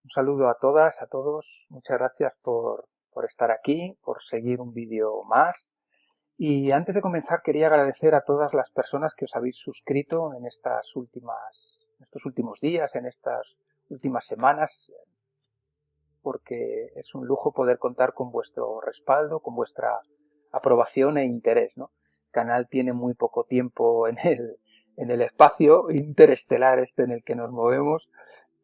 Un saludo a todas, a todos. Muchas gracias por estar aquí, por seguir un vídeo más. Y antes de comenzar quería agradecer a todas las personas que os habéis suscrito en estos últimos días, en estas últimas semanas, porque es un lujo poder contar con vuestro respaldo, con vuestra aprobación e interés, ¿no? El canal tiene muy poco tiempo en el espacio interestelar en el que nos movemos,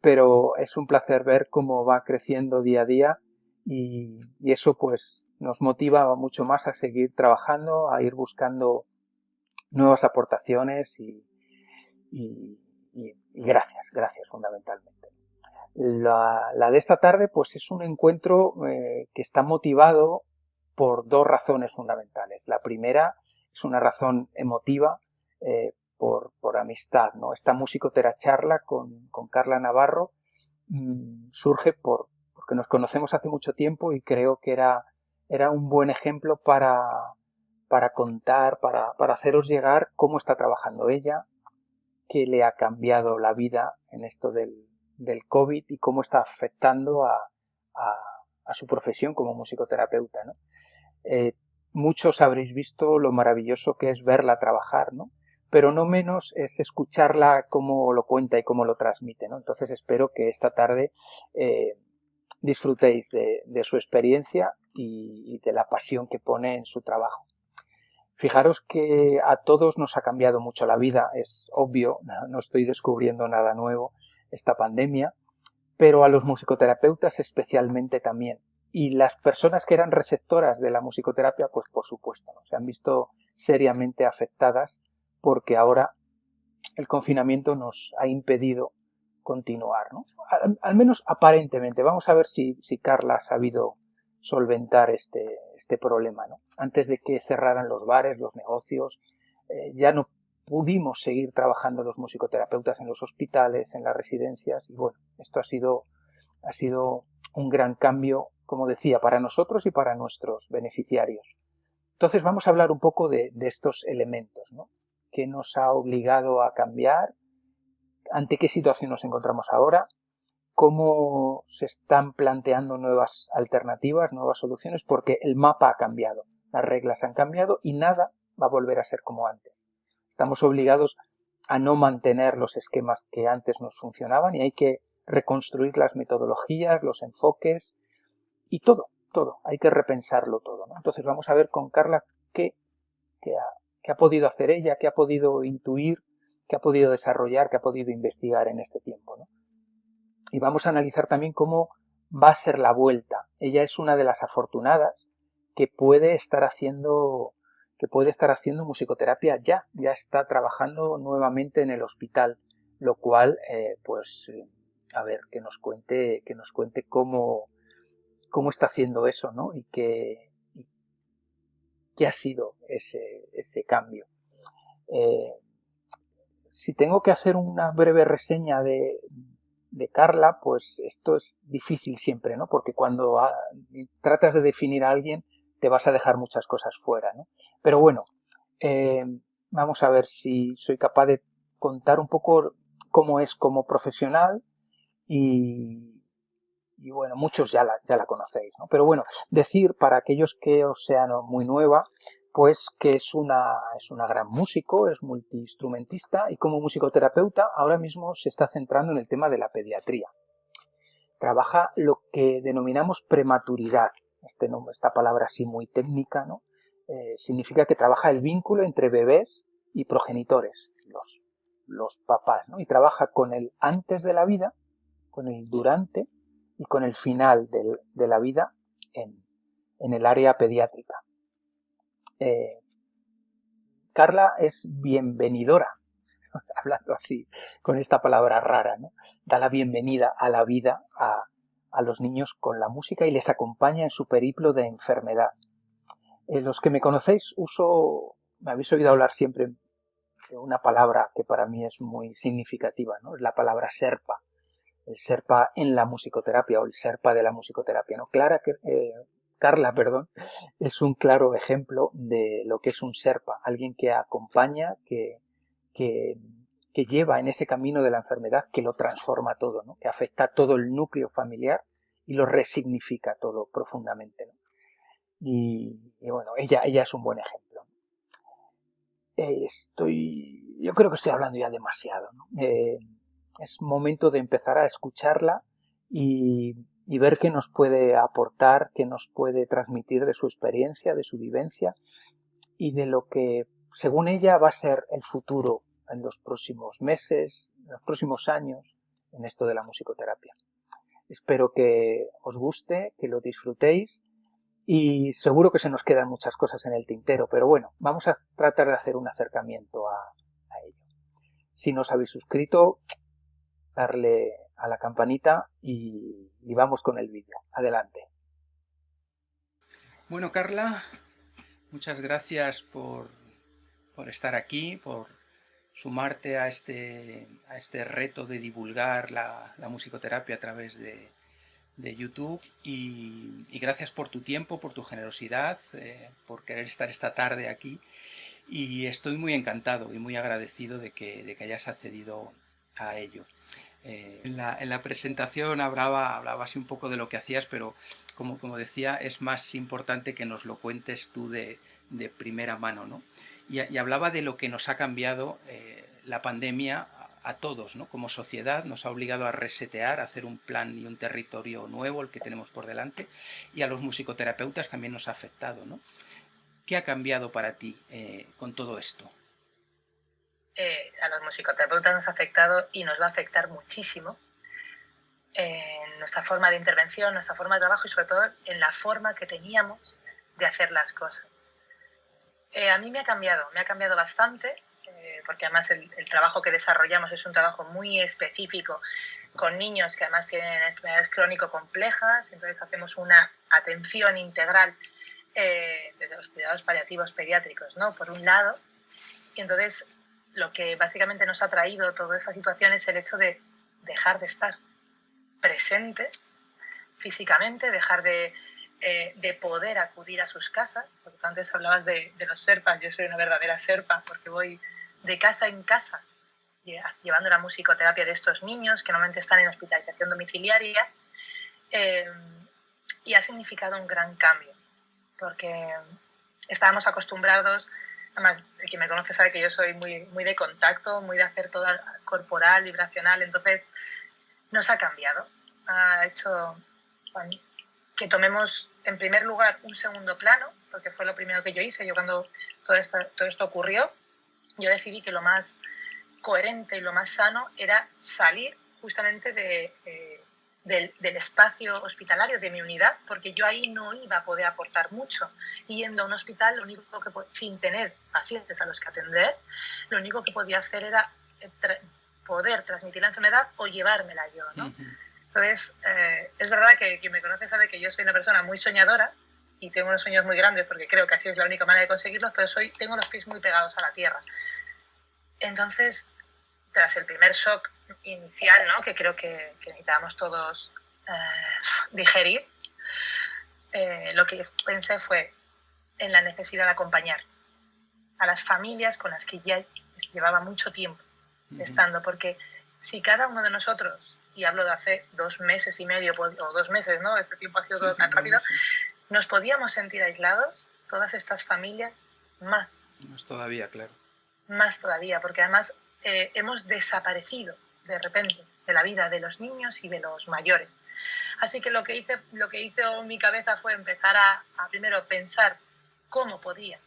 pero es un placer ver cómo va creciendo día a día y eso pues nos motiva mucho más a seguir trabajando, a ir buscando nuevas aportaciones y gracias fundamentalmente. La de esta tarde pues es un encuentro que está motivado por dos razones fundamentales. La primera es una razón emotiva por amistad, ¿no? Esta musicoteracharla con Carla Navarro surge porque nos conocemos hace mucho tiempo y creo que era un buen ejemplo para contar, para haceros llegar cómo está trabajando ella, qué le ha cambiado la vida en esto del COVID y cómo está afectando a su profesión como musicoterapeuta, ¿no? Muchos habréis visto lo maravilloso que es verla trabajar, ¿no? Pero no menos es escucharla cómo lo cuenta y cómo lo transmite, ¿no? Entonces espero que esta tarde disfrutéis de su experiencia y de la pasión que pone en su trabajo. Fijaros que a todos nos ha cambiado mucho la vida, es obvio, no estoy descubriendo nada nuevo, esta pandemia, pero a los musicoterapeutas especialmente también. Y las personas que eran receptoras de la musicoterapia, pues por supuesto, ¿no? Se han visto seriamente afectadas porque ahora el confinamiento nos ha impedido continuar, ¿no? Al menos aparentemente. Vamos a ver si Carla ha sabido solventar este problema, ¿no? Antes de que cerraran los bares, los negocios, ya no pudimos seguir trabajando los musicoterapeutas en los hospitales, en las residencias, y bueno, esto ha sido un gran cambio, como decía, para nosotros y para nuestros beneficiarios. Entonces vamos a hablar un poco de estos elementos, ¿no? ¿Qué nos ha obligado a cambiar? ¿Ante qué situación nos encontramos ahora? ¿Cómo se están planteando nuevas alternativas, nuevas soluciones? Porque el mapa ha cambiado, las reglas han cambiado y nada va a volver a ser como antes. Estamos obligados a no mantener los esquemas que antes nos funcionaban y hay que reconstruir las metodologías, los enfoques y todo. Hay que repensarlo todo, ¿no? Entonces vamos a ver con Carla qué ha podido hacer ella, qué ha podido intuir, qué ha podido desarrollar, qué ha podido investigar en este tiempo, ¿no? Y vamos a analizar también cómo va a ser la vuelta. Ella es una de las afortunadas que puede estar haciendo musicoterapia ya está trabajando nuevamente en el hospital, lo cual a ver que nos cuente cómo está haciendo eso, ¿no? Y qué ha sido ese cambio. Si tengo que hacer una breve reseña de Carla, pues esto es difícil siempre, ¿no? Porque cuando tratas de definir a alguien te vas a dejar muchas cosas fuera, ¿no? Pero bueno, eh, vamos a ver si soy capaz de contar un poco cómo es como profesional y bueno, muchos ya la conocéis, ¿no? Pero bueno, decir para aquellos que os sean muy nueva, pues que es una gran músico, es multiinstrumentista y como musicoterapeuta ahora mismo se está centrando en el tema de la pediatría. Trabaja lo que denominamos prematuridad, esta palabra así muy técnica, ¿no? Significa que trabaja el vínculo entre bebés y progenitores, los papás, ¿no? Y trabaja con el antes de la vida, con el durante y con el final de la vida en el área pediátrica. Carla es bienvenidora, hablando así, con esta palabra rara, ¿no? Da la bienvenida a la vida a los niños con la música y les acompaña en su periplo de enfermedad. Los que me conocéis me habéis oído hablar siempre de una palabra que para mí es muy significativa, ¿no? Es la palabra serpa. El Sherpa en la musicoterapia o el Sherpa de la musicoterapia, ¿no? Carla, perdón, es un claro ejemplo de lo que es un Sherpa, alguien que acompaña, que que lleva en ese camino de la enfermedad que lo transforma todo, ¿no? Que afecta a todo el núcleo familiar y lo resignifica todo profundamente, ¿no? Y bueno, ella es un buen ejemplo. Yo creo que estoy hablando ya demasiado, ¿no? Es momento de empezar a escucharla y ver qué nos puede aportar, qué nos puede transmitir de su experiencia, de su vivencia y de lo que, según ella, va a ser el futuro en los próximos meses, en los próximos años, en esto de la musicoterapia. Espero que os guste, que lo disfrutéis y seguro que se nos quedan muchas cosas en el tintero, pero bueno, vamos a tratar de hacer un acercamiento a ello. Si no os habéis suscrito, darle a la campanita y vamos con el vídeo. Adelante. Bueno, Carla, muchas gracias por estar aquí, por sumarte a este reto de divulgar la musicoterapia a través de YouTube y gracias por tu tiempo, por tu generosidad, por querer estar esta tarde aquí y estoy muy encantado y muy agradecido de que hayas accedido a ello. En la presentación hablaba así un poco de lo que hacías, pero como decía, es más importante que nos lo cuentes tú de primera mano, ¿no? Y hablaba de lo que nos ha cambiado la pandemia a todos, ¿no? Como sociedad nos ha obligado a resetear, a hacer un plan y un territorio nuevo, el que tenemos por delante, y a los musicoterapeutas también nos ha afectado, ¿no? ¿Qué ha cambiado para ti con todo esto? A los musicoterapeutas nos ha afectado y nos va a afectar muchísimo en nuestra forma de intervención, nuestra forma de trabajo y sobre todo en la forma que teníamos de hacer las cosas. A mí me ha cambiado bastante, porque además el trabajo que desarrollamos es un trabajo muy específico con niños que además tienen enfermedades crónico complejas, entonces hacemos una atención integral desde los cuidados paliativos pediátricos, ¿no? Por un lado, y entonces lo que básicamente nos ha traído toda esta situación es el hecho de dejar de estar presentes físicamente, dejar de poder acudir a sus casas. Porque tú antes hablabas de los serpas, yo soy una verdadera serpa porque voy de casa en casa llevando la musicoterapia de estos niños que normalmente están en hospitalización domiciliaria, y ha significado un gran cambio porque estábamos acostumbrados. Además, el que me conoce sabe que yo soy muy de contacto, muy de hacer todo corporal, vibracional, entonces nos ha cambiado. Ha hecho que tomemos, en primer lugar, un segundo plano, porque fue lo primero que yo hice. Yo cuando todo esto ocurrió, yo decidí que lo más coherente y lo más sano era salir justamente del espacio hospitalario de mi unidad, porque yo ahí no iba a poder aportar mucho. Yendo a un hospital, lo único que sin tener pacientes a los que atender, lo único que podía hacer era poder transmitir la enfermedad o llevármela yo, ¿no? Uh-huh. Entonces, es verdad que quien me conoce sabe que yo soy una persona muy soñadora y tengo unos sueños muy grandes porque creo que así es la única manera de conseguirlos, pero tengo los pies muy pegados a la tierra. Entonces, tras el primer shock inicial, ¿no? Que creo que necesitábamos todos digerir, lo que pensé fue en la necesidad de acompañar a las familias con las que ya llevaba mucho tiempo estando, porque si cada uno de nosotros, y hablo de hace 2 meses y medio o 2 meses, ¿no? Este tiempo ha sido todo tan rápido, nos podíamos sentir aislados, todas estas familias, más. Más todavía, claro. Más todavía, porque además hemos desaparecido de repente de la vida de los niños y de los mayores. Así que lo que hizo en mi cabeza fue empezar a primero pensar cómo podía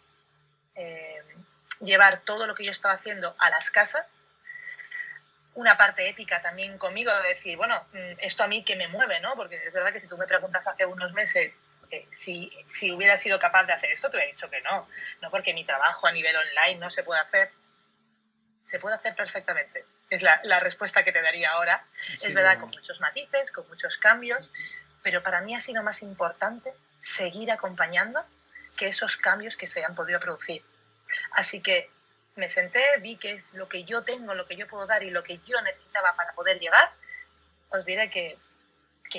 llevar todo lo que yo estaba haciendo a las casas. Una parte ética también conmigo, de decir, bueno, esto a mí que me mueve, ¿no? Porque es verdad que si tú me preguntas hace unos meses si hubiera sido capaz de hacer esto, te hubiera dicho que no. No porque mi trabajo a nivel online no se puede hacer. Se puede hacer perfectamente. Es la respuesta que te daría ahora. Sí, es verdad, con muchos matices, con muchos cambios, pero para mí ha sido más importante seguir acompañando que esos cambios que se han podido producir. Así que me senté, vi qué es lo que yo tengo, lo que yo puedo dar y lo que yo necesitaba para poder llegar. Os diré que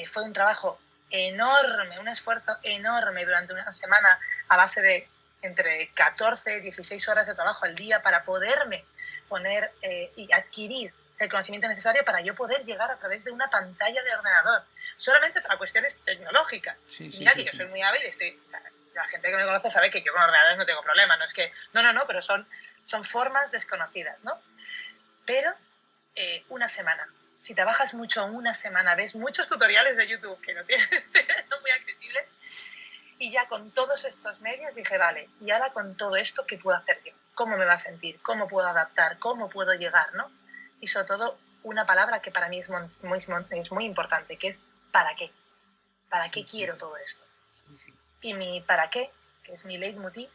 fue un trabajo enorme, un esfuerzo enorme durante una semana a base de entre 14 y 16 horas de trabajo al día para poderme poner y adquirir el conocimiento necesario para yo poder llegar a través de una pantalla de ordenador, solamente para cuestiones tecnológicas. Mira que yo soy muy hábil y o sea, la gente que me conoce sabe que yo con ordenadores no tengo problema, no es que, no, pero son formas desconocidas, ¿no? Pero una semana, si trabajas mucho una semana, ves muchos tutoriales de YouTube que no son muy accesibles, y ya con todos estos medios dije, vale, y ahora con todo esto, ¿qué puedo hacer yo? ¿Cómo me va a sentir? ¿Cómo puedo adaptar? ¿Cómo puedo llegar? ¿No? Y sobre todo una palabra que para mí es muy importante, que es ¿para qué? ¿Para qué quiero todo esto? Y mi ¿para qué?, que es mi leitmotiv,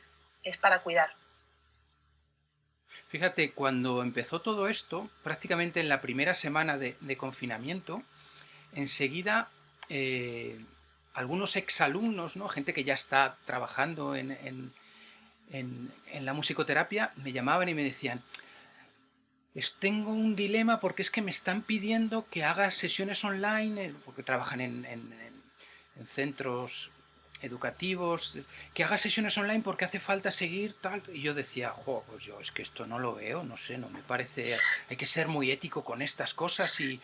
es para cuidar. Fíjate, cuando empezó todo esto, prácticamente en la primera semana de confinamiento, enseguida algunos exalumnos, ¿no? Gente que ya está trabajando en la musicoterapia, me llamaban y me decían, tengo un dilema porque es que me están pidiendo que haga sesiones online, porque trabajan en centros educativos, que haga sesiones online porque hace falta seguir tal. Y yo decía, pues yo es que esto no lo veo, no sé, no me parece, hay que ser muy ético con estas cosas y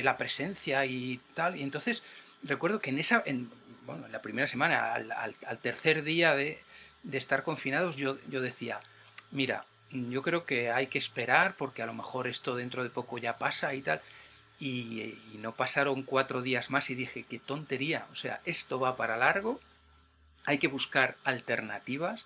la presencia y tal. Y entonces recuerdo que en la primera semana, al tercer día de estar confinados, yo decía, mira, yo creo que hay que esperar porque a lo mejor esto dentro de poco ya pasa y tal. Y no pasaron 4 días más y dije, qué tontería, o sea, esto va para largo, hay que buscar alternativas,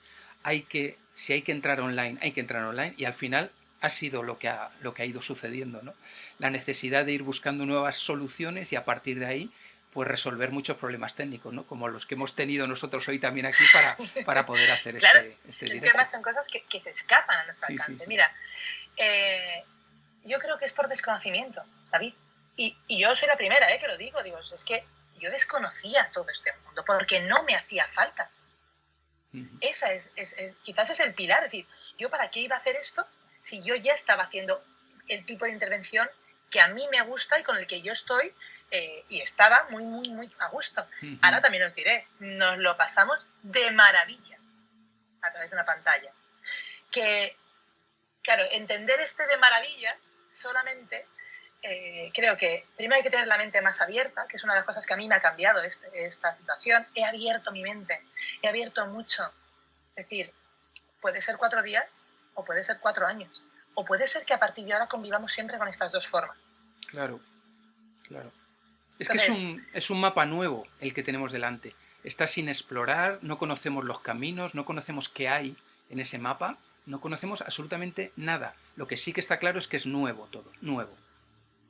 si hay que entrar online, hay que entrar online, y al final ha sido lo que ha ido sucediendo, ¿no? La necesidad de ir buscando nuevas soluciones y a partir de ahí pues resolver muchos problemas técnicos, ¿no? Como los que hemos tenido nosotros hoy también aquí para poder hacer claro, este Es directo. que además son cosas que se escapan a nuestro alcance. Sí. Mira, yo creo que es por desconocimiento, David. Y yo soy la primera que lo digo, es que yo desconocía todo este mundo porque no me hacía falta. Esa quizás es el pilar, es decir, ¿yo para qué iba a hacer esto si yo ya estaba haciendo el tipo de intervención que a mí me gusta y con el que yo estoy y estaba muy, muy, muy a gusto? Ahora también os diré, nos lo pasamos de maravilla a través de una pantalla. Que, claro, entender de maravilla solamente... creo que primero hay que tener la mente más abierta, que es una de las cosas que a mí me ha cambiado esta situación. He abierto mi mente, he abierto mucho. Es decir, puede ser 4 días o puede ser 4 años. O puede ser que a partir de ahora convivamos siempre con estas dos formas. Claro. Es Entonces, que es un mapa nuevo el que tenemos delante. Está sin explorar, no conocemos los caminos, no conocemos qué hay en ese mapa, no conocemos absolutamente nada. Lo que sí que está claro es que es nuevo todo, nuevo.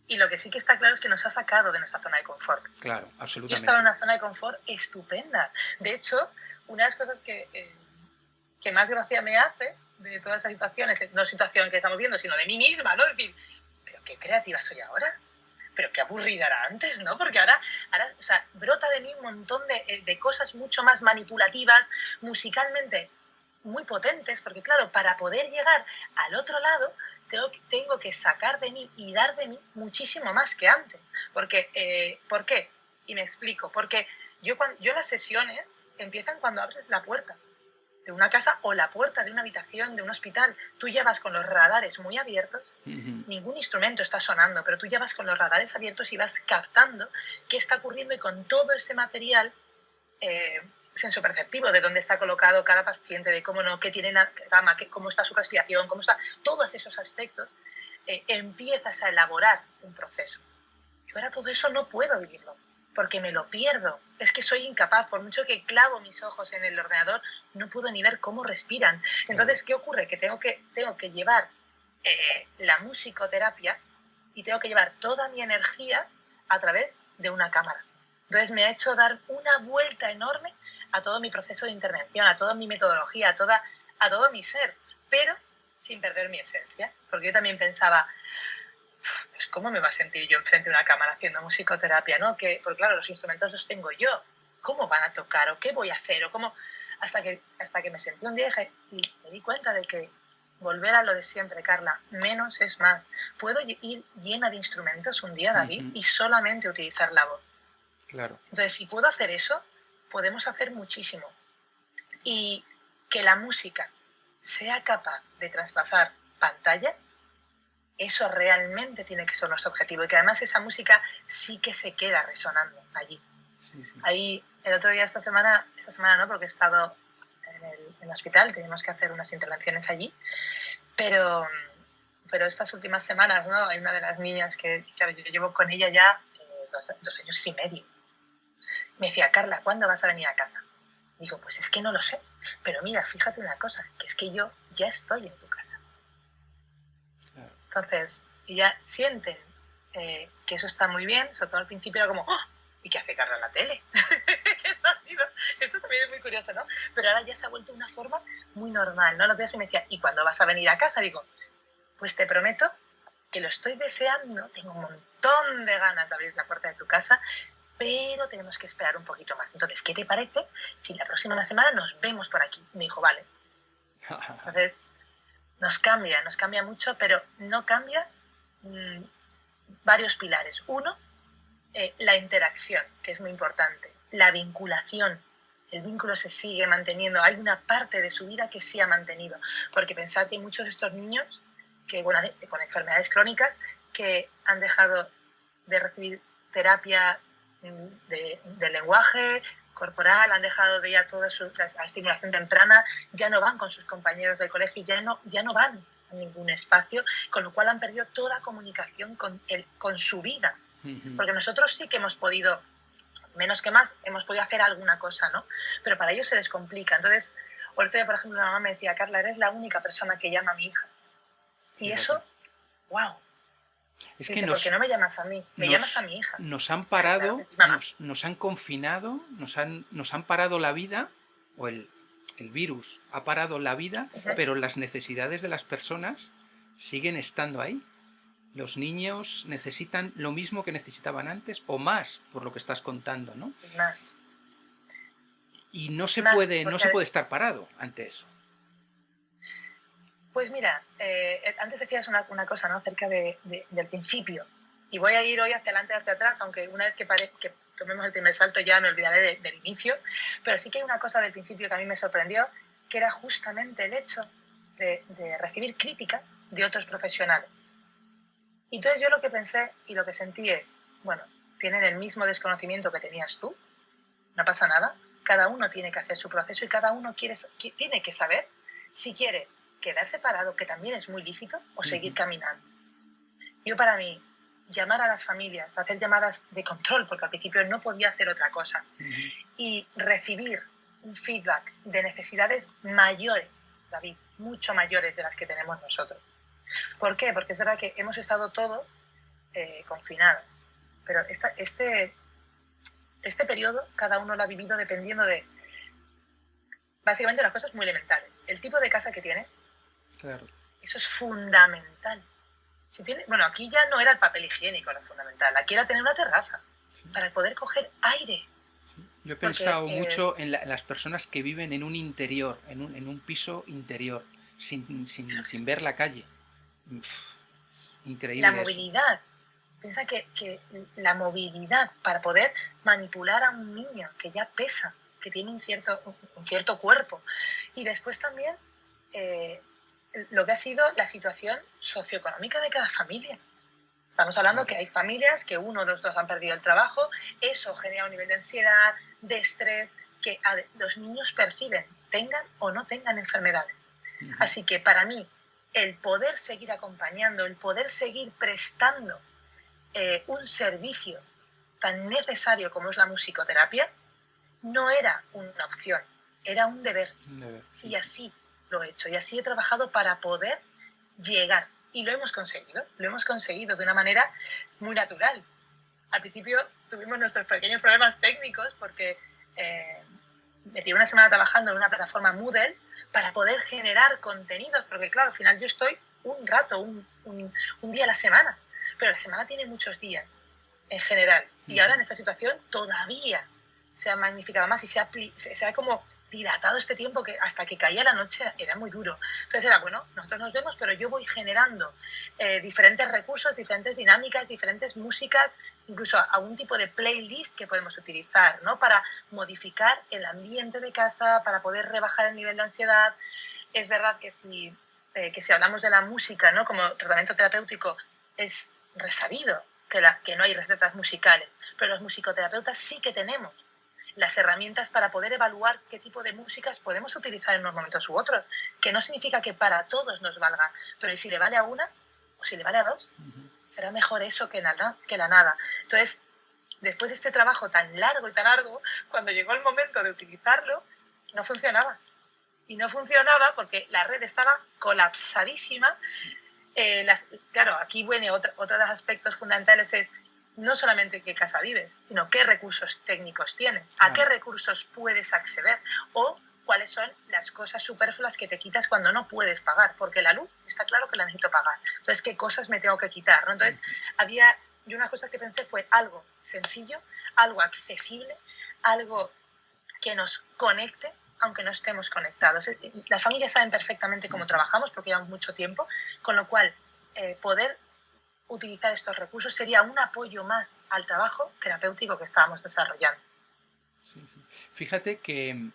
Y lo que sí que está claro es que nos ha sacado de nuestra zona de confort. Claro, absolutamente. Yo estaba en una zona de confort estupenda. De hecho, una de las cosas que más gracia me hace de todas esas situaciones, no situación que estamos viendo, sino de mí misma, ¿no? Es decir, pero qué creativa soy ahora, pero qué aburrida era antes, ¿no? Porque ahora o sea, brota de mí un montón de cosas mucho más manipulativas, musicalmente muy potentes, porque claro, para poder llegar al otro lado, tengo que sacar de mí y dar de mí muchísimo más que antes. Porque, ¿por qué? Y me explico. Porque yo las sesiones empiezan cuando abres la puerta de una casa o la puerta de una habitación, de un hospital. Tú ya vas con los radares muy abiertos, ningún instrumento está sonando, pero tú ya vas con los radares abiertos y vas captando qué está ocurriendo y con todo ese material sensoperceptivo, de dónde está colocado cada paciente, de cómo no, qué tiene la cama, cómo está su respiración, cómo está, todos esos aspectos, empiezas a elaborar un proceso. Yo ahora todo eso no puedo vivirlo, porque me lo pierdo. Es que soy incapaz, por mucho que clavo mis ojos en el ordenador, no puedo ni ver cómo respiran. Entonces, ¿qué ocurre? Que tengo que llevar la musicoterapia y tengo que llevar toda mi energía a través de una cámara. Entonces, me ha hecho dar una vuelta enorme a todo mi proceso de intervención, a toda mi metodología, a todo mi ser, pero sin perder mi esencia. Porque yo también pensaba, pues ¿cómo me va a sentir yo enfrente de una cámara haciendo musicoterapia, ¿no? Porque claro, los instrumentos los tengo yo. ¿Cómo van a tocar? ¿O qué voy a hacer? ¿O cómo? Hasta que me sentí un día y me di cuenta de que volver a lo de siempre, Carla, menos es más. Puedo ir llena de instrumentos un día, David, y solamente utilizar la voz. Claro. Entonces, si puedo hacer eso, podemos hacer muchísimo. Y que la música sea capaz de traspasar pantallas, eso realmente tiene que ser nuestro objetivo y que además esa música sí que se queda resonando allí. Sí, sí. Ahí, el otro día, esta semana no, porque he estado en el hospital, teníamos que hacer unas intervenciones allí, pero estas últimas semanas, ¿no? Hay una de las niñas que, claro, yo llevo con ella ya 2 años y medio. Me decía, Carla, ¿cuándo vas a venir a casa? Digo, pues es que no lo sé, pero mira, fíjate una cosa, que es que yo ya estoy en tu casa. Claro. Entonces, ya sienten que eso está muy bien, sobre todo al principio era como, ¡oh! ¿Y qué hace Carla en la tele? Esto también es muy curioso, ¿no? Pero ahora ya se ha vuelto una forma muy normal, ¿no? El otro día se me decía, ¿y cuándo vas a venir a casa? Digo, pues te prometo que lo estoy deseando, tengo un montón de ganas de abrir la puerta de tu casa, pero tenemos que esperar un poquito más. Entonces, ¿qué te parece si la próxima semana nos vemos por aquí? Me dijo, vale. Entonces, nos cambia mucho, pero no cambia varios pilares. Uno, la interacción, que es muy importante, la vinculación. El vínculo se sigue manteniendo. Hay una parte de su vida que sí ha mantenido. Porque pensad que hay muchos de estos niños que, bueno, con enfermedades crónicas que han dejado de recibir terapia de lenguaje corporal, han dejado de ir a toda la estimulación temprana, ya no van con sus compañeros de colegio, ya no van a ningún espacio, con lo cual han perdido toda comunicación con su vida. Porque nosotros sí que hemos podido, menos que más, hemos podido hacer alguna cosa, ¿no? Pero para ellos se les complica. Entonces, el otro día, por ejemplo, una mamá me decía, Carla, eres la única persona que llama a mi hija. Y eso, wow. Es dice, que ¿por qué no me llamas a mí? Me llamas a mi hija. Nos han parado, claro, nos han confinado, nos han parado la vida, o el virus ha parado la vida, pero las necesidades de las personas siguen estando ahí. Los niños necesitan lo mismo que necesitaban antes o más, por lo que estás contando, ¿no? Más. Y no se puede estar parado ante eso. Pues mira, antes decías una cosa, ¿no? Acerca del principio. Y voy a ir hoy hacia adelante, hacia atrás, aunque una vez que tomemos el primer salto ya me olvidaré del inicio. Pero sí que hay una cosa del principio que a mí me sorprendió, que era justamente el hecho de recibir críticas de otros profesionales. Y entonces yo lo que pensé y lo que sentí es, bueno, tienen el mismo desconocimiento que tenías tú, no pasa nada, cada uno tiene que hacer su proceso y cada uno tiene que saber si quiere quedarse parado, que también es muy lícito, o seguir caminando. Yo, para mí, llamar a las familias, hacer llamadas de control, porque al principio no podía hacer otra cosa, y recibir un feedback de necesidades mayores, David, mucho mayores de las que tenemos nosotros. ¿Por qué? Porque es verdad que hemos estado todos confinados, pero este periodo cada uno lo ha vivido dependiendo de, básicamente, las cosas muy elementales. El tipo de casa que tienes, claro. Eso es fundamental. Bueno, aquí ya no era el papel higiénico lo fundamental, aquí era tener una terraza para poder coger aire. Yo he pensado mucho en las personas que viven en un interior, en un piso interior, sin ver la calle. Increíble. La movilidad. Piensa que la movilidad para poder manipular a un niño que ya pesa, que tiene un cierto cuerpo. Y después también lo que ha sido la situación socioeconómica de cada familia. Estamos hablando que hay familias que uno o los dos han perdido el trabajo, eso genera un nivel de ansiedad, de estrés, que los niños perciben, tengan o no tengan enfermedades. Así que para mí, el poder seguir acompañando, el poder seguir prestando un servicio tan necesario como es la musicoterapia, no era una opción, era un deber. Sí. Y así lo he hecho, y así he trabajado para poder llegar. Y lo hemos conseguido de una manera muy natural. Al principio tuvimos nuestros pequeños problemas técnicos porque me tiré una semana trabajando en una plataforma Moodle para poder generar contenidos, porque claro, al final yo estoy un rato, un día a la semana, pero la semana tiene muchos días en general. Y ahora en esta situación todavía se ha magnificado más y se ha como dilatado este tiempo que hasta que caía la noche era muy duro. Entonces era, bueno, nosotros nos vemos, pero yo voy generando diferentes recursos, diferentes dinámicas, diferentes músicas, incluso algún tipo de playlist que podemos utilizar, ¿no? Para modificar el ambiente de casa, para poder rebajar el nivel de ansiedad. Es verdad que si hablamos de la música, ¿no? Como tratamiento terapéutico, es resabido que no hay recetas musicales, pero los musicoterapeutas sí que tenemos las herramientas para poder evaluar qué tipo de músicas podemos utilizar en unos momentos u otros, que no significa que para todos nos valga, pero si le vale a una o si le vale a dos, será mejor eso que la nada. Entonces, después de este trabajo tan largo y tan arduo, cuando llegó el momento de utilizarlo, no funcionaba. Y no funcionaba porque la red estaba colapsadísima. Claro, aquí viene otro de los aspectos fundamentales es no solamente qué casa vives, sino qué recursos técnicos tienes, a qué recursos puedes acceder o cuáles son las cosas superfluas que te quitas cuando no puedes pagar, porque la luz está claro que la necesito pagar. Entonces, ¿qué cosas me tengo que quitar, ¿no? Entonces, yo una cosa que pensé fue algo sencillo, algo accesible, algo que nos conecte, aunque no estemos conectados. Las familias saben perfectamente cómo trabajamos porque llevamos mucho tiempo, con lo cual poder utilizar estos recursos sería un apoyo más al trabajo terapéutico que estábamos desarrollando. Sí, sí. Fíjate que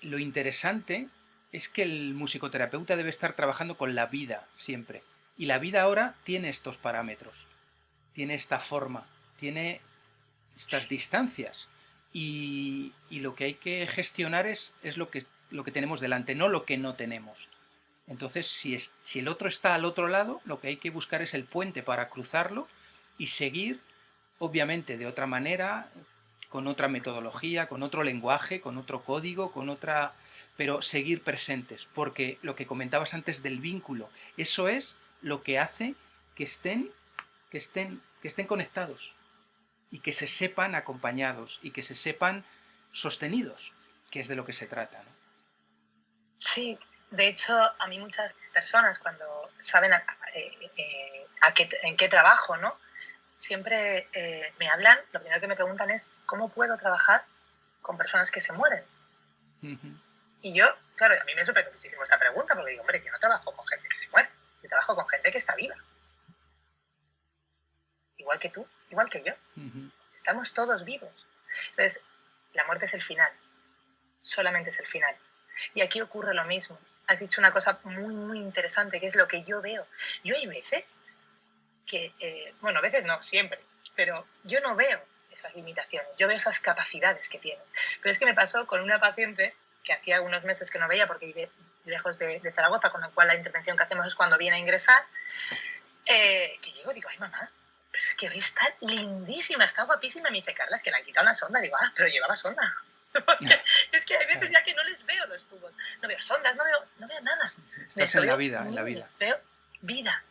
lo interesante es que el musicoterapeuta debe estar trabajando con la vida siempre. Y la vida ahora tiene estos parámetros, tiene esta forma, tiene estas distancias. Y lo que hay que gestionar es lo que tenemos delante, no lo que no tenemos. Entonces, si el otro está al otro lado, lo que hay que buscar es el puente para cruzarlo y seguir, obviamente, de otra manera, con otra metodología, con otro lenguaje, con otro código, pero seguir presentes, porque lo que comentabas antes del vínculo, eso es lo que hace que estén conectados y que se sepan acompañados y que se sepan sostenidos, que es de lo que se trata, ¿no? Sí. De hecho, a mí muchas personas cuando saben en qué trabajo, ¿no? Siempre me hablan, lo primero que me preguntan es ¿cómo puedo trabajar con personas que se mueren? Y yo, claro, a mí me sorprende muchísimo esta pregunta porque digo, hombre, yo no trabajo con gente que se muere, yo trabajo con gente que está viva. Igual que tú, igual que yo. Estamos todos vivos. Entonces, la muerte es el final, solamente es el final. Y aquí ocurre lo mismo. Has dicho una cosa muy, muy interesante, que es lo que yo veo. Yo hay veces que, a veces no, siempre, pero yo no veo esas limitaciones, yo veo esas capacidades que tienen. Pero es que me pasó con una paciente que hacía unos meses que no veía porque vive lejos de Zaragoza, con la cual la intervención que hacemos es cuando viene a ingresar, que llego y digo, ay mamá, pero es que hoy está lindísima, está guapísima. Me dice, Carla, es que le han quitado la sonda. Digo, pero llevaba sonda. Porque es que hay veces ya que no les veo los tubos, no veo sondas, no veo nada. Estás en la vida, Veo vida.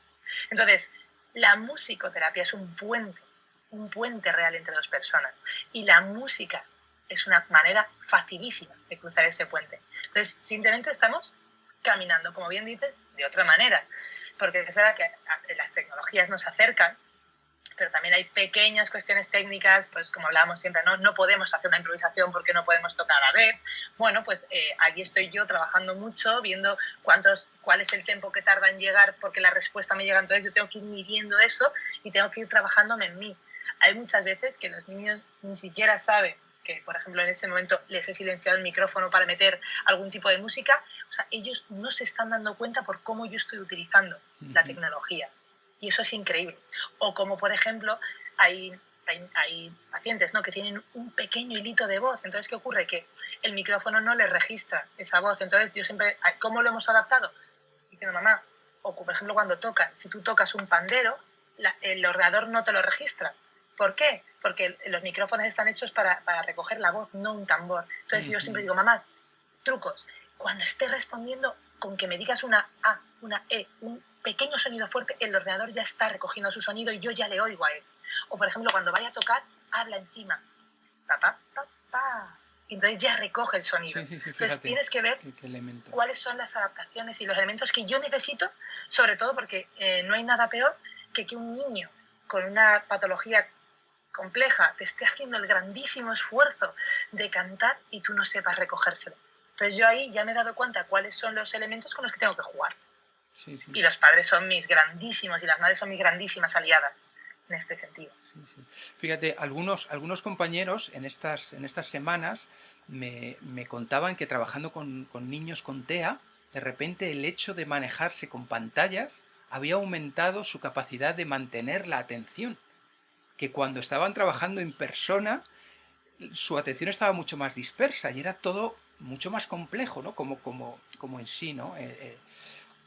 Entonces, la musicoterapia es un puente real entre dos personas. Y la música es una manera facilísima de cruzar ese puente. Entonces, simplemente estamos caminando, como bien dices, de otra manera. Porque es verdad que las tecnologías nos acercan, pero también hay pequeñas cuestiones técnicas, pues como hablábamos siempre, no podemos hacer una improvisación porque no podemos tocar a la vez. Bueno, pues aquí estoy yo trabajando mucho, viendo cuál es el tiempo que tarda en llegar porque la respuesta me llega. Entonces yo tengo que ir midiendo eso y tengo que ir trabajándome en mí. Hay muchas veces que los niños ni siquiera saben que, por ejemplo, en ese momento les he silenciado el micrófono para meter algún tipo de música. O sea, ellos no se están dando cuenta por cómo yo estoy utilizando la tecnología. Y eso es increíble. O como, por ejemplo, hay pacientes, ¿no?, que tienen un pequeño hilito de voz. Entonces, ¿qué ocurre? Que el micrófono no les registra esa voz. Entonces, yo siempre, ¿cómo lo hemos adaptado? Diciendo, mamá, o por ejemplo, cuando tocan, si tú tocas un pandero, el ordenador no te lo registra. ¿Por qué? Porque los micrófonos están hechos para recoger la voz, no un tambor. Entonces, yo siempre digo, mamás, trucos. Cuando esté respondiendo, con que me digas una A, una E, un pequeño sonido fuerte, el ordenador ya está recogiendo su sonido y yo ya le oigo a él. O, por ejemplo, cuando vaya a tocar, habla encima. Pa, pa, pa, pa. Y entonces ya recoge el sonido. Sí, fíjate, entonces tienes que ver cuáles son las adaptaciones y los elementos que yo necesito, sobre todo porque no hay nada peor que un niño con una patología compleja te esté haciendo el grandísimo esfuerzo de cantar y tú no sepas recogérselo. Entonces yo ahí ya me he dado cuenta cuáles son los elementos con los que tengo que jugar. Y los padres son mis grandísimos y las madres son mis grandísimas aliadas en este sentido. Sí, sí. Fíjate, algunos compañeros en estas semanas me contaban que trabajando con niños con TEA, de repente el hecho de manejarse con pantallas había aumentado su capacidad de mantener la atención, que cuando estaban trabajando en persona su atención estaba mucho más dispersa y era todo mucho más complejo, ¿no? Como en sí, ¿no?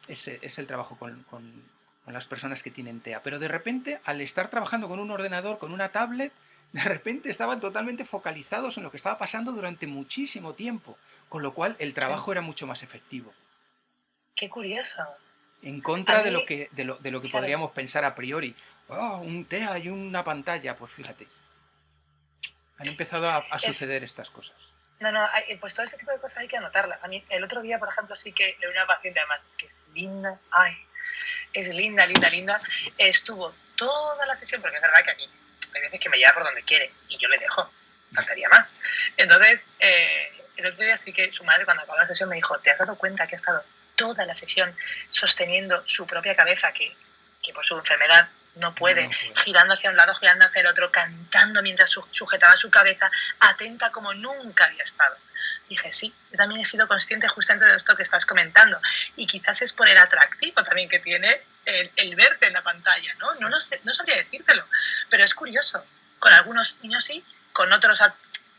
Es el trabajo con las personas que tienen TEA. Pero de repente, al estar trabajando con un ordenador, con una tablet, de repente estaban totalmente focalizados en lo que estaba pasando durante muchísimo tiempo, con lo cual el trabajo era mucho más efectivo. Qué curioso. En A contra de mí, lo que claro, podríamos pensar a priori. Oh, un TEA y una pantalla, pues fíjate. Han empezado a es, suceder estas cosas. no, pues todo ese tipo de cosas hay que anotarlas. A mí, el otro día, por ejemplo, sí que de una paciente, además, es que es linda, es linda, linda, linda. Estuvo toda la sesión, porque es verdad que aquí hay veces que me lleva por donde quiere y yo le dejo, faltaría más. Entonces, el otro día sí que su madre, cuando acabó la sesión, me dijo, ¿te has dado cuenta que ha estado toda la sesión sosteniendo su propia cabeza, que por su enfermedad no puede, girando hacia un lado, girando hacia el otro, cantando mientras sujetaba su cabeza, atenta como nunca había estado? Dije, sí, yo también he sido consciente justamente de esto que estás comentando, y quizás es por el atractivo también que tiene el verte en la pantalla, ¿no? No sé, no sabría decírtelo, pero es curioso. Con algunos niños sí, con otros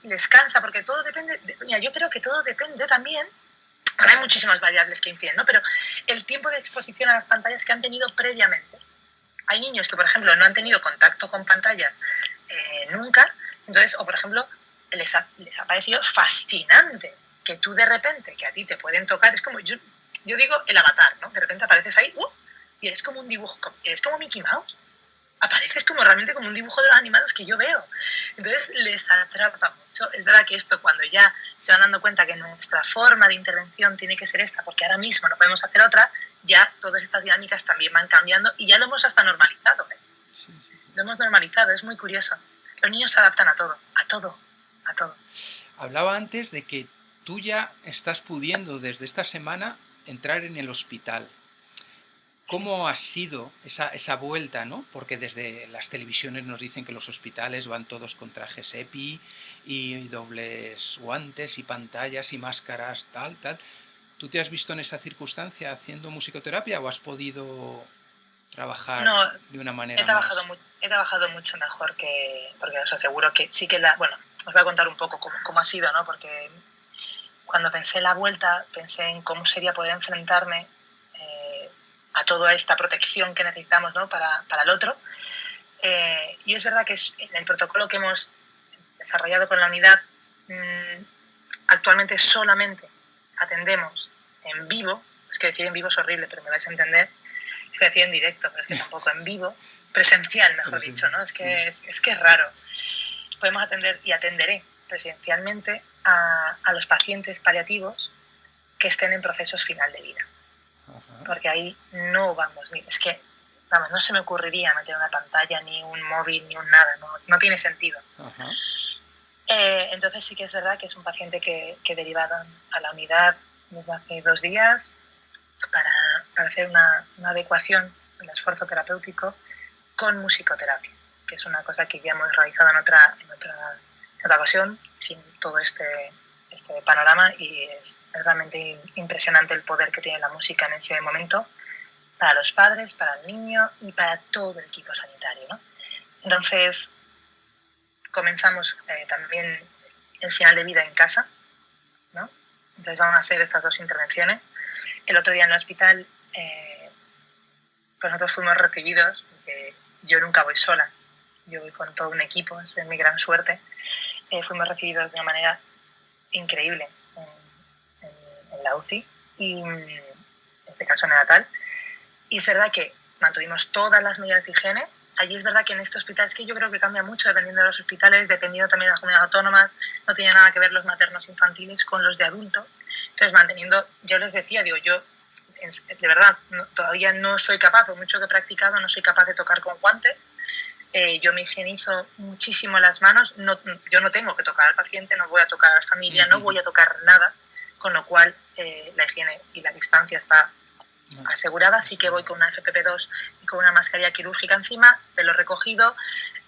les cansa, porque todo depende, mira, yo creo que todo depende también. Hay muchísimas variables que influyen, ¿no? Pero el tiempo de exposición a las pantallas que han tenido previamente. Hay niños que, por ejemplo, no han tenido contacto con pantallas nunca, entonces, o por ejemplo, les ha parecido fascinante que tú de repente, que a ti te pueden tocar, es como, yo digo el Avatar, ¿no? De repente apareces ahí, y eres como un dibujo, eres como Mickey Mouse. Apareces como realmente como un dibujo de los animados que yo veo. Entonces les atrapa mucho. Es verdad que esto, cuando ya se van dando cuenta que nuestra forma de intervención tiene que ser esta, porque ahora mismo no podemos hacer otra, ya todas estas dinámicas también van cambiando y ya lo hemos hasta normalizado. Sí. Lo hemos normalizado, es muy curioso. Los niños se adaptan a todo, a todo, a todo. Hablaba antes de que tú ya estás pudiendo desde esta semana entrar en el hospital. ¿Cómo ha sido esa vuelta, ¿no? Porque desde las televisiones nos dicen que los hospitales van todos con trajes EPI y dobles guantes y pantallas y máscaras, tal. ¿Tú te has visto en esa circunstancia haciendo musicoterapia o has podido trabajar de una manera he trabajado mucho mejor porque os aseguro que sí que bueno, os voy a contar un poco cómo ha sido, ¿no? Porque cuando pensé en la vuelta, pensé en cómo sería poder enfrentarme a toda esta protección que necesitamos, ¿no? para el otro. Y es verdad que en el protocolo que hemos desarrollado con la unidad, actualmente solamente atendemos en vivo. Es que decir en vivo es horrible, pero me vais a entender. Es decir en directo, pero es que tampoco en vivo. Presencial, mejor dicho, ¿no? Es que es raro. Podemos atender y atenderé presencialmente a los pacientes paliativos que estén en procesos final de vida. Porque ahí no no se me ocurriría meter una pantalla, ni un móvil, ni un nada, no tiene sentido. Entonces sí que es verdad que es un paciente que derivaron a la unidad desde hace 2 días para hacer una adecuación del esfuerzo terapéutico con musicoterapia, que es una cosa que ya hemos realizado en otra ocasión, sin todo este panorama, y es realmente impresionante el poder que tiene la música en ese momento para los padres, para el niño y para todo el equipo sanitario, ¿no? Entonces comenzamos también el final de vida en casa, ¿no? Entonces van a ser estas 2 intervenciones. El otro día en el hospital pues nosotros fuimos recibidos, porque yo nunca voy sola, yo voy con todo un equipo, esa es mi gran suerte. Fuimos recibidos de una manera increíble en la UCI, y en este caso neonatal, y es verdad que mantuvimos todas las medidas de higiene. Allí es verdad que en este hospital, es que yo creo que cambia mucho dependiendo de los hospitales, dependiendo también de las comunidades autónomas, no tiene nada que ver los maternos infantiles con los de adultos. Entonces manteniendo, yo les decía, digo, yo de verdad todavía no soy capaz, por mucho que he practicado, no soy capaz de tocar con guantes. Yo me higienizo muchísimo las manos, yo no tengo que tocar al paciente, no voy a tocar a la familia, no voy a tocar nada, con lo cual la higiene y la distancia está asegurada, sí que voy con una FFP2 y con una mascarilla quirúrgica encima, pelo recogido,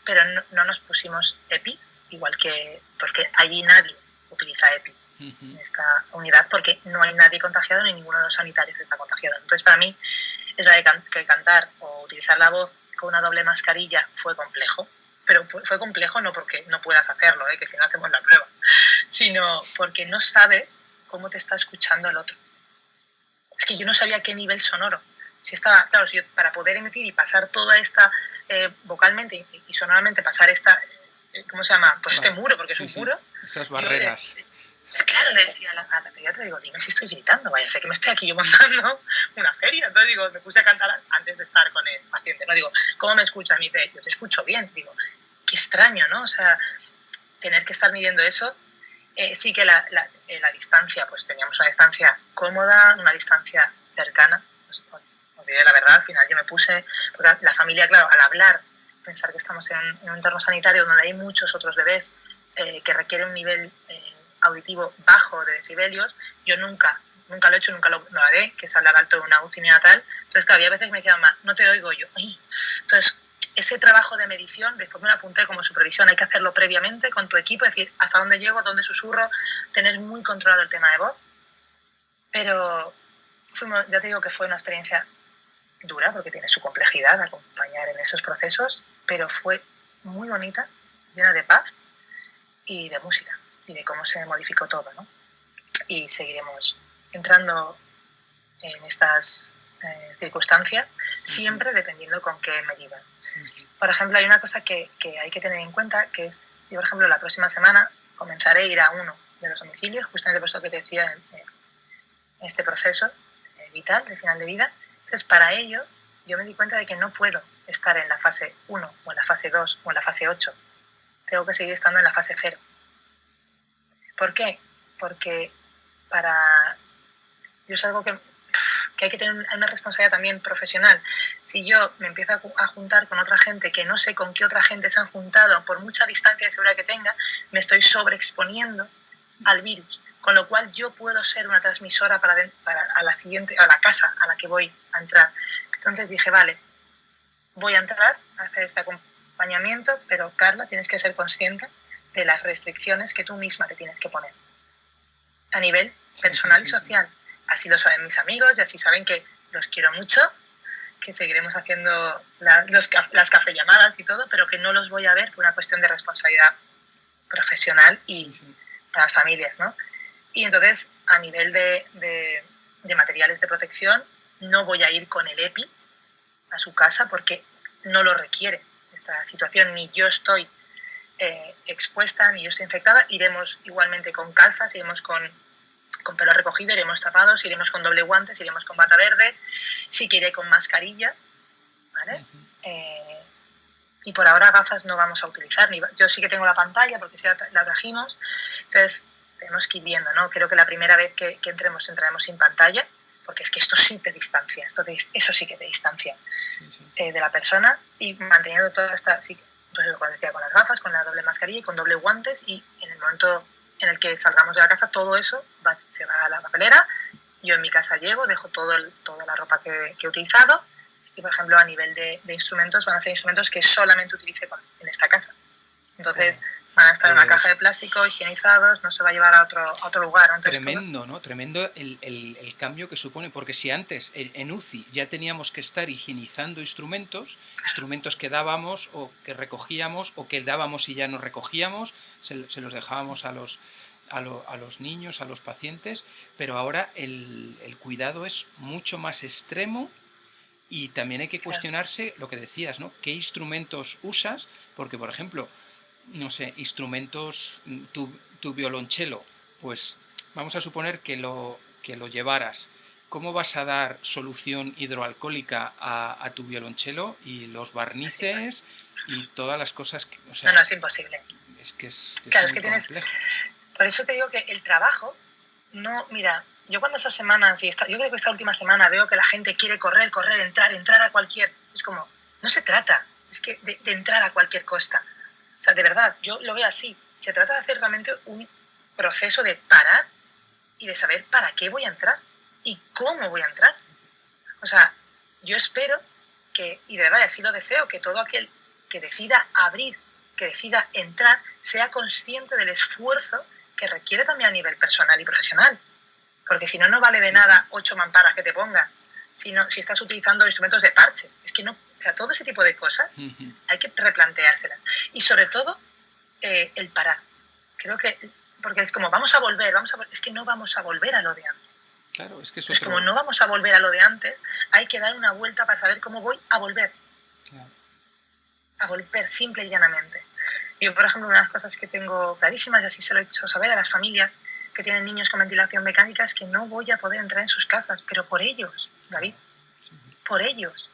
pero no nos pusimos EPIs, igual que, porque allí nadie utiliza EPI en esta unidad, porque no hay nadie contagiado ni ninguno de los sanitarios está contagiado. Entonces, para mí, es verdad que cantar o utilizar la voz con una doble mascarilla fue complejo, pero fue complejo no porque no puedas hacerlo, que si no hacemos la prueba, sino porque no sabes cómo te está escuchando el otro. Es que yo no sabía qué nivel sonoro. Si estaba, claro, si yo, para poder emitir y pasar toda esta, vocalmente y sonoramente, pasar esta, ¿cómo se llama? Pues este muro, porque es un muro. Esas barreras. Claro, le decía a la pediatra, digo, dime si estoy gritando, vaya, sé que me estoy aquí yo montando una feria. Entonces, digo, me puse a cantar antes de estar con el paciente, ¿no? Digo, ¿cómo me escuchas? Me dice, yo te escucho bien. Digo, qué extraño, ¿no? O sea, tener que estar midiendo eso. Sí que la distancia, pues teníamos una distancia cómoda, una distancia cercana. Pues, os diré la verdad, al final yo me puse, porque la familia, claro, al hablar, pensar que estamos en un entorno sanitario donde hay muchos otros bebés que requieren un nivel auditivo bajo de decibelios, yo nunca lo he hecho, nunca lo haré, que es hablar alto de una UCI neonatal. Entonces, claro, a veces me quedan más, no te oigo yo. Entonces, ese trabajo de medición, después me lo apunté como supervisión, hay que hacerlo previamente con tu equipo, es decir, hasta dónde llego, dónde susurro, tener muy controlado el tema de voz. Pero ya te digo que fue una experiencia dura, porque tiene su complejidad acompañar en esos procesos, pero fue muy bonita, llena de paz y de música, y de cómo se modificó todo, ¿no? Y seguiremos entrando en estas circunstancias, siempre dependiendo con qué medida. Por ejemplo, hay una cosa que hay que tener en cuenta, que es, yo, por ejemplo, la próxima semana comenzaré a ir a uno de los domicilios, justamente por esto que te decía en este proceso vital, de final de vida. Entonces, para ello, yo me di cuenta de que no puedo estar en la fase 1, o en la fase 2, o en la fase 8. Tengo que seguir estando en la fase 0. ¿Por qué? Porque yo es algo que hay que tener una responsabilidad también profesional. Si yo me empiezo a juntar con otra gente que no sé con qué otra gente se han juntado, por mucha distancia de seguridad que tenga, me estoy sobreexponiendo al virus. Con lo cual yo puedo ser una transmisora a la casa a la que voy a entrar. Entonces dije, vale, voy a entrar a hacer este acompañamiento, pero Carla, tienes que ser consciente de las restricciones que tú misma te tienes que poner a nivel personal y social. Así lo saben mis amigos y así saben que los quiero mucho, que seguiremos haciendo las cafellamadas y todo, pero que no los voy a ver por una cuestión de responsabilidad profesional y para las familias, ¿no? Y entonces, a nivel de materiales de protección, no voy a ir con el EPI a su casa porque no lo requiere esta situación, ni yo estoy expuesta, ni yo estoy infectada. Iremos igualmente con calzas, iremos con pelo recogido, iremos tapados, iremos con doble guantes, iremos con bata verde, sí que iré con mascarilla, ¿vale? Y por ahora gafas no vamos a utilizar. Yo sí que tengo la pantalla porque sí la trajimos, entonces tenemos que ir viendo, ¿no? Creo que la primera vez que entraremos sin pantalla, porque es que esto sí te distancia, eso sí que te distancia de la persona, y manteniendo toda esta, sí, pues como decía, con las gafas, con la doble mascarilla y con doble guantes, y en el momento en el que salgamos de la casa, todo eso se va a la papelera. Yo en mi casa llego, dejo toda la ropa que he utilizado, y por ejemplo a nivel de instrumentos, van a ser instrumentos que solamente utilice en esta casa. Entonces van a estar en una caja de plástico, higienizados, no se va a llevar a otro lugar, ¿no? Entonces, tremendo, ¿no? Tremendo el cambio que supone, porque si antes en UCI ya teníamos que estar higienizando instrumentos que dábamos o que recogíamos o que dábamos y ya no recogíamos, se los dejábamos a los niños, a los pacientes, pero ahora el cuidado es mucho más extremo. Y también hay que cuestionarse lo que decías, ¿no? ¿Qué instrumentos usas? Porque, por ejemplo, no sé, instrumentos, tu violonchelo, pues vamos a suponer que lo llevaras. ¿Cómo vas a dar solución hidroalcohólica a tu violonchelo y los barnices y todas las cosas? O sea, no, es imposible. Es que es muy complejo. Por eso te digo que el trabajo, mira, yo cuando estas semanas, yo creo que esta última semana veo que la gente quiere correr, entrar a cualquier, es como, no se trata, es que de entrar a cualquier costa. O sea, de verdad, yo lo veo así. Se trata de hacer realmente un proceso de parar y de saber para qué voy a entrar y cómo voy a entrar. O sea, yo espero que, y de verdad así lo deseo, que todo aquel que decida abrir, que decida entrar, sea consciente del esfuerzo que requiere también a nivel personal y profesional. Porque si no, no vale de nada 8 mamparas que te pongas, si estás utilizando instrumentos de parche. Es que no, o sea, todo ese tipo de cosas hay que replanteárselas. Y sobre todo, el parar. Creo que, porque es como, vamos a volver, es que no vamos a volver a lo de antes. Claro, es que es como no vamos a volver a lo de antes, hay que dar una vuelta para saber cómo voy a volver. Claro. A volver simple y llanamente. Yo, por ejemplo, una de las cosas que tengo clarísimas, y así se lo he hecho saber a las familias que tienen niños con ventilación mecánica, es que no voy a poder entrar en sus casas, pero por ellos, David, por ellos.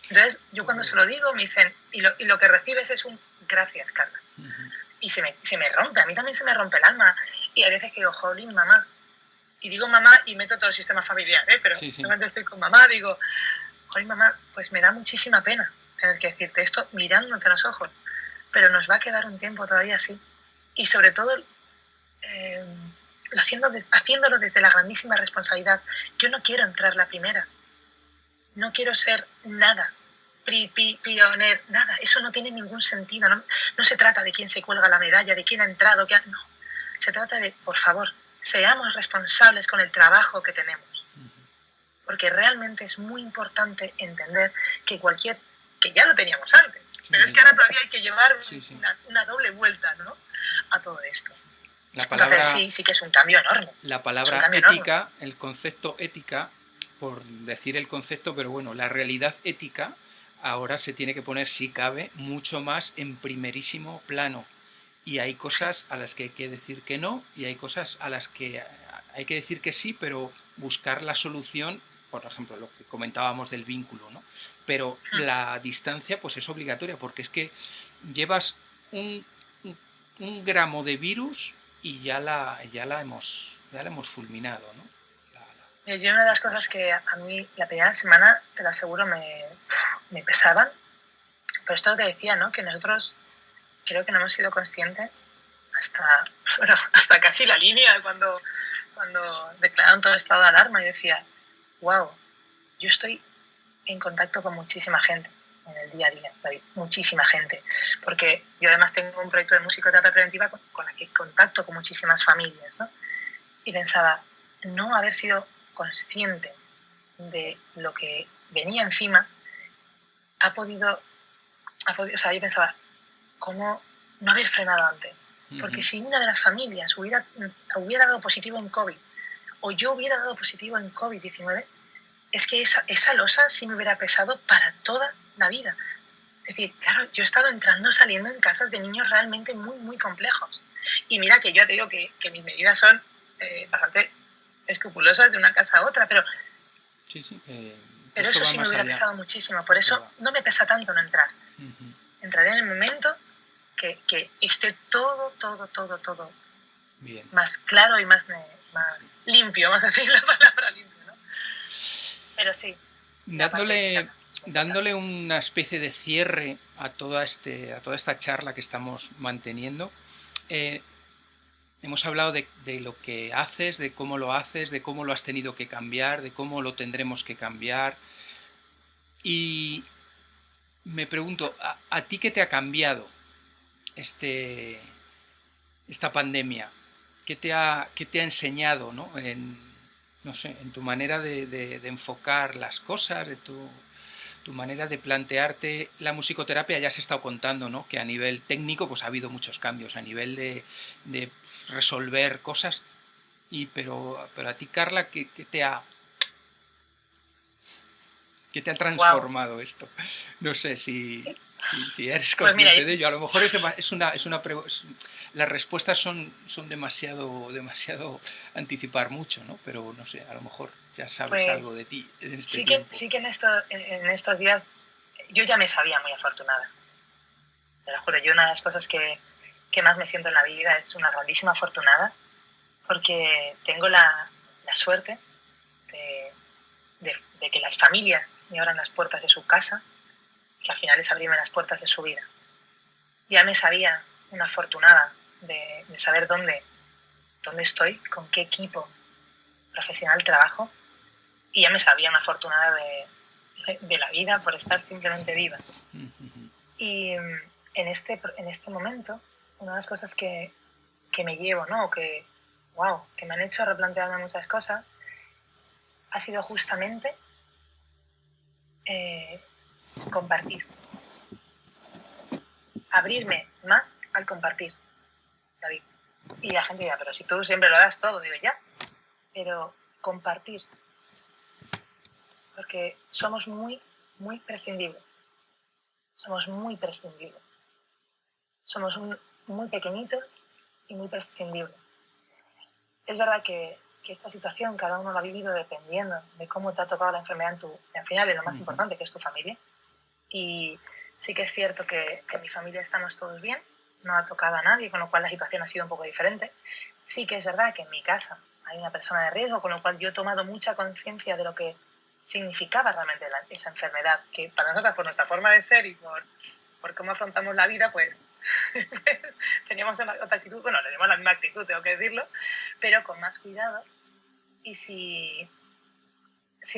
Entonces, yo cuando se lo digo, me dicen, y lo que recibes es un gracias, Carla. Y se me rompe, a mí también se me rompe el alma. Y hay veces que digo, jolín, mamá. Y digo mamá y meto todo el sistema familiar, pero realmente estoy con mamá, digo, jolín, mamá, pues me da muchísima pena tener que decirte esto mirándote a los ojos, pero nos va a quedar un tiempo todavía así. Y sobre todo, haciéndolo desde la grandísima responsabilidad. Yo no quiero entrar la primera, no quiero ser nada, pioner, nada, eso no tiene ningún sentido, no se trata de quién se cuelga la medalla, de quién ha entrado, no, se trata de, por favor, seamos responsables con el trabajo que tenemos. Porque realmente es muy importante entender que que ya lo teníamos antes, pero es que ahora todavía hay que llevar una doble vuelta, ¿no?, a todo esto. Entonces sí que es un cambio enorme. La palabra ética, enorme. El concepto ética, por decir el concepto, pero bueno, la realidad ética ahora se tiene que poner, si cabe, mucho más en primerísimo plano. Y hay cosas a las que hay que decir que no, y hay cosas a las que hay que decir que sí, pero buscar la solución, por ejemplo, lo que comentábamos del vínculo, ¿no? Pero la distancia pues es obligatoria, porque es que llevas un gramo de virus y ya la hemos fulminado, ¿no? Y una de las cosas que a mí la primera semana, te lo aseguro, me pesaban, pero esto que decía, ¿no?, que nosotros creo que no hemos sido conscientes hasta casi la línea cuando declararon todo el estado de alarma. Y decía, wow, yo estoy en contacto con muchísima gente en el día a día, David, muchísima gente, porque yo además tengo un proyecto de musicoterapia preventiva con la que contacto con muchísimas familias, ¿no? Y pensaba, no haber sido consciente de lo que venía encima o sea, yo pensaba, ¿cómo no haber frenado antes? Porque si una de las familias hubiera dado positivo en COVID, o yo hubiera dado positivo en COVID-19, es que esa losa sí me hubiera pesado para toda la vida. Es decir, claro, yo he estado entrando, saliendo en casas de niños realmente muy, muy complejos. Y mira que yo te digo que mis medidas son bastante escrupulosas de una casa a otra, pero eso sí me hubiera pesado muchísimo. Por eso no me pesa tanto no entrar. Entraré en el momento que esté todo bien, más claro y más limpio, vamos a decir la palabra limpio, ¿no? Pero sí. Dándole una especie de cierre a toda esta charla que estamos manteniendo, hemos hablado de lo que haces, de cómo lo haces, de cómo lo has tenido que cambiar, de cómo lo tendremos que cambiar. Y me pregunto, ¿a ti qué te ha cambiado esta pandemia? ¿Qué te ha enseñado, ¿no? En tu manera de enfocar las cosas, de tu manera de plantearte la musicoterapia? Ya has estado contando, ¿no?, que a nivel técnico pues ha habido muchos cambios, a nivel de resolver cosas, pero a ti, Carla, ¿qué te ha transformado esto? No sé si eres consciente de ello. A lo mejor las respuestas son demasiado anticipar mucho, ¿no? Pero no sé, a lo mejor ya sabes algo de ti. Sí que en estos días yo ya me sabía muy afortunada. Te lo juro, yo una de las cosas que más me siento en la vida es una grandísima afortunada, porque tengo la suerte de que las familias me abran las puertas de su casa, que al final es abrirme las puertas de su vida. Ya me sabía una afortunada de saber dónde estoy, con qué equipo profesional trabajo, y ya me sabía una afortunada de la vida por estar simplemente viva. Y en este momento, una de las cosas que me llevo, ¿no? Que me han hecho replantearme muchas cosas, ha sido justamente compartir. Abrirme más al compartir, David. Y la gente dirá, pero si tú siempre lo das todo, digo, ya, pero compartir. Porque somos muy, muy prescindibles. Somos muy prescindibles. Somos muy pequeñitos y muy prescindibles. Es verdad que esta situación cada uno la ha vivido dependiendo de cómo te ha tocado la enfermedad al final de lo más importante, que es tu familia. Y sí que es cierto que en mi familia estamos todos bien, no ha tocado a nadie, con lo cual la situación ha sido un poco diferente. Sí que es verdad que en mi casa hay una persona de riesgo, con lo cual yo he tomado mucha conciencia de lo que significaba realmente esa enfermedad, que para nosotras, por nuestra forma de ser y por cómo afrontamos la vida, pues teníamos otra actitud, bueno, le dimos la misma actitud, tengo que decirlo, pero con más cuidado. Y si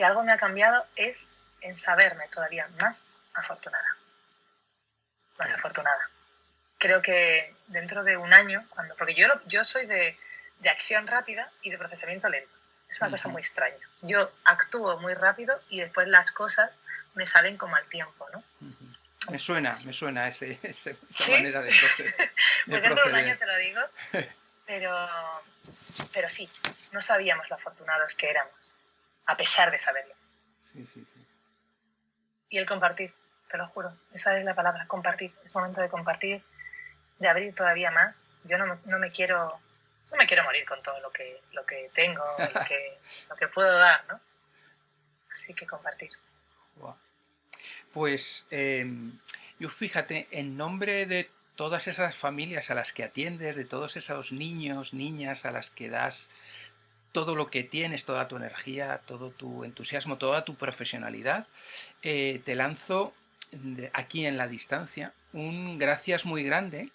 algo me ha cambiado es en saberme todavía más afortunada. Más afortunada. Creo que dentro de un año, porque yo soy de acción rápida y de procesamiento lento. Es una cosa muy extraña. Yo actúo muy rápido y después las cosas me salen como al tiempo, ¿no? Me suena esa ¿Sí? manera de proceder. Pues dentro de un año te lo digo, pero sí, no sabíamos lo afortunados que éramos, a pesar de saberlo. Sí. Y el compartir, te lo juro, esa es la palabra, compartir. Es momento de compartir, de abrir todavía más. Yo no me quiero morir con todo lo que tengo y lo que puedo dar, ¿no? Así que compartir. Wow. Pues yo fíjate, en nombre de todas esas familias a las que atiendes, de todos esos niños, niñas a las que das todo lo que tienes, toda tu energía, todo tu entusiasmo, toda tu profesionalidad, te lanzo aquí en la distancia un gracias muy grande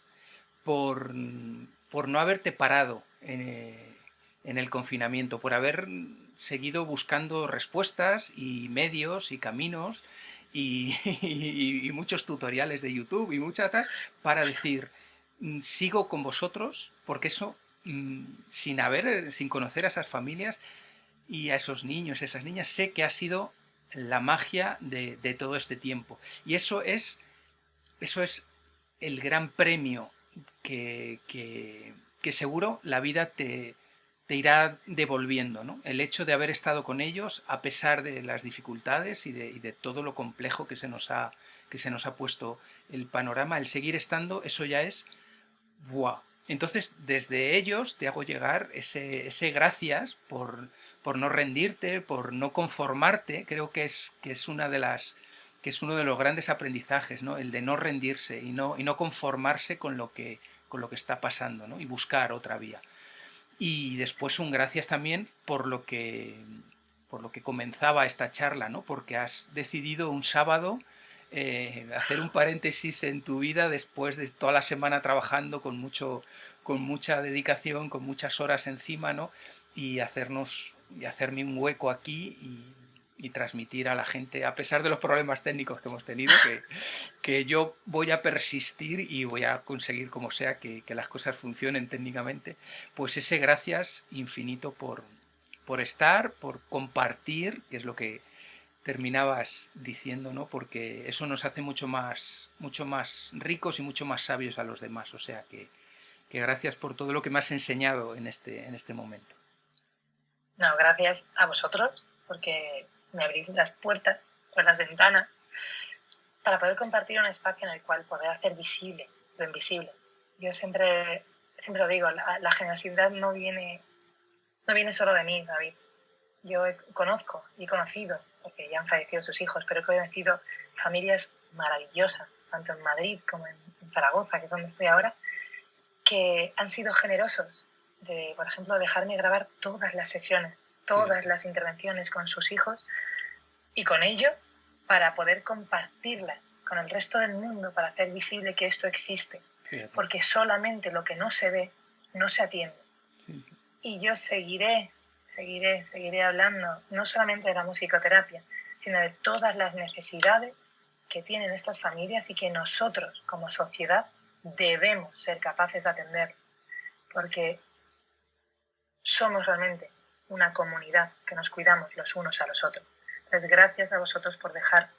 por no haberte parado en el confinamiento, por haber seguido buscando respuestas y medios y caminos y muchos tutoriales de YouTube y mucha tal, para decir, sigo con vosotros, porque eso, sin conocer a esas familias y a esos niños, esas niñas, sé que ha sido la magia de todo este tiempo. Y eso es el gran premio que seguro la vida te irá devolviendo, ¿no? El hecho de haber estado con ellos a pesar de las dificultades y de todo lo complejo que se nos ha puesto el panorama, el seguir estando, eso ya es ¡buah! Entonces, desde ellos te hago llegar ese gracias por no rendirte, por no conformarte. Creo que es una de las que es uno de los grandes aprendizajes, ¿no? El de no rendirse y no conformarse con lo que está pasando, ¿no? Y buscar otra vía. Y después un gracias también por lo que comenzaba esta charla, ¿no? Porque has decidido un sábado hacer un paréntesis en tu vida después de toda la semana trabajando con mucha dedicación, con muchas horas encima, ¿no? Y hacerme un hueco aquí y transmitir a la gente, a pesar de los problemas técnicos que hemos tenido, que yo voy a persistir y voy a conseguir como sea que las cosas funcionen técnicamente, pues ese gracias infinito por estar, por compartir, que es lo que terminabas diciendo, ¿no? Porque eso nos hace mucho más ricos y mucho más sabios a los demás. O sea que gracias por todo lo que me has enseñado en este momento. No, gracias a vosotros, porque me abrís las puertas, pues las ventanas, para poder compartir un espacio en el cual poder hacer visible lo invisible. Yo siempre lo digo, la generosidad no viene solo de mí, David. Yo conozco y he conocido, porque ya han fallecido sus hijos, pero he conocido familias maravillosas, tanto en Madrid como en Zaragoza, que es donde estoy ahora, que han sido generosos de, por ejemplo, dejarme grabar todas las sesiones, todas las intervenciones con sus hijos y con ellos para poder compartirlas con el resto del mundo, para hacer visible que esto existe. Porque solamente lo que no se ve no se atiende. Y yo seguiré seguiré hablando no solamente de la musicoterapia, sino de todas las necesidades que tienen estas familias y que nosotros como sociedad debemos ser capaces de atender, porque somos realmente una comunidad que nos cuidamos los unos a los otros. Entonces, gracias a vosotros por dejar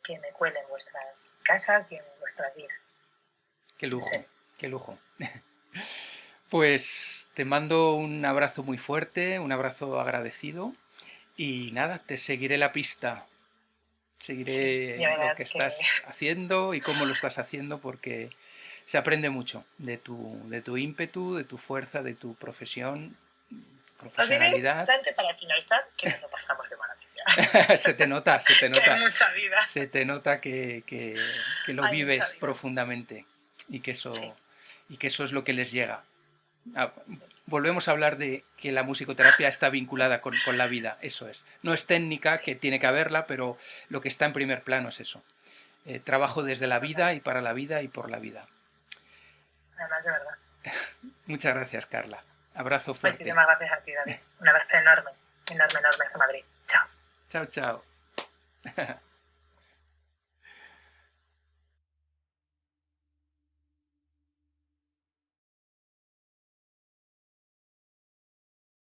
que me cuele en vuestras casas y en vuestras vidas. Qué lujo, Sí. qué lujo. Pues te mando un abrazo muy fuerte, un abrazo agradecido y nada, te seguiré la pista. Seguiré lo que estás haciendo y cómo lo estás haciendo porque se aprende mucho de tu ímpetu, de tu fuerza, de tu profesionalidad. Os diré, para finalizar, que nos lo pasamos de maravilla. Se te nota. Que hay mucha vida. Se te nota que lo Hay vives profundamente y que eso es lo que les llega. Volvemos a hablar de que la musicoterapia está vinculada con la vida, eso es. No es técnica, que tiene que haberla, pero lo que está en primer plano es eso. Trabajo desde la vida y para la vida y por la vida. Además, de verdad. Muchas gracias, Carla. Abrazo fuerte. Muchísimas gracias a ti, David. Un abrazo enorme, enorme hasta Madrid. Chao. Chao, chao.